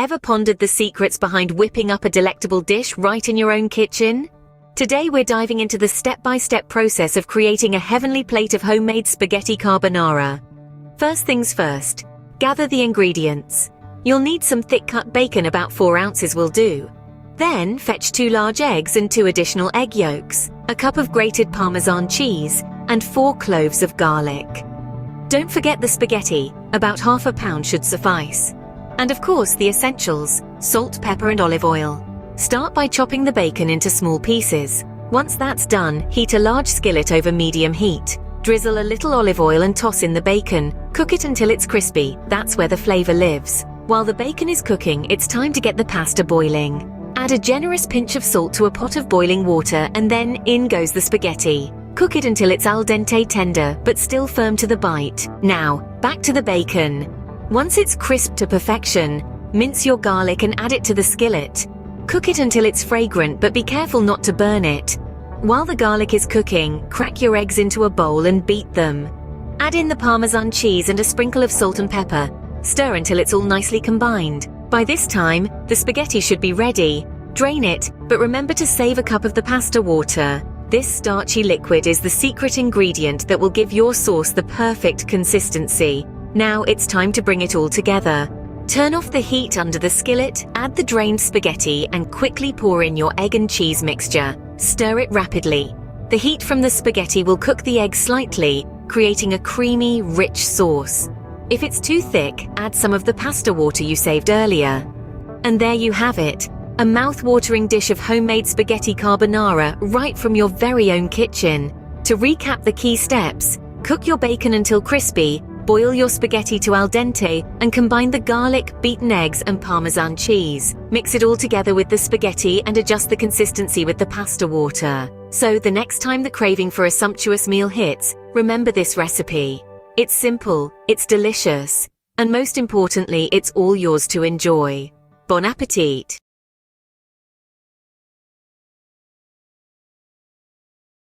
Ever pondered the secrets behind whipping up a delectable dish right in your own kitchen? Today we're diving into the step-by-step process of creating a heavenly plate of homemade spaghetti carbonara. First things first, gather the ingredients. You'll need some thick-cut bacon, about 4 ounces will do. Then fetch 2 large eggs and 2 additional egg yolks, a cup of grated Parmesan cheese, and 4 cloves of garlic. Don't forget the spaghetti, about half a pound should suffice. And of course the essentials, salt, pepper and olive oil. Start by chopping the bacon into small pieces. Once that's done, heat a large skillet over medium heat. Drizzle a little olive oil and toss in the bacon. Cook it until it's crispy, that's where the flavor lives. While the bacon is cooking, it's time to get the pasta boiling. Add a generous pinch of salt to a pot of boiling water and then in goes the spaghetti. Cook it until it's al dente tender, but still firm to the bite. Now, back to the bacon. Once it's crisp to perfection, mince your garlic and add it to the skillet. Cook it until it's fragrant, but be careful not to burn it. While the garlic is cooking, crack your eggs into a bowl and beat them. Add in the Parmesan cheese and a sprinkle of salt and pepper. Stir until it's all nicely combined. By this time, the spaghetti should be ready. Drain it, but remember to save a cup of the pasta water. This starchy liquid is the secret ingredient that will give your sauce the perfect consistency. Now it's time to bring it all together. Turn off the heat under the skillet, add the drained spaghetti and quickly pour in your egg and cheese mixture. Stir it rapidly. The heat from the spaghetti will cook the egg slightly, creating a creamy, rich sauce. If it's too thick, add some of the pasta water you saved earlier. And there you have it, a mouth-watering dish of homemade spaghetti carbonara right from your very own kitchen. To recap the key steps, cook your bacon until crispy, boil your spaghetti to al dente, and combine the garlic, beaten eggs, and Parmesan cheese. Mix it all together with the spaghetti and adjust the consistency with the pasta water. So the next time the craving for a sumptuous meal hits, remember this recipe. It's simple, it's delicious, and most importantly, it's all yours to enjoy. Bon appetit!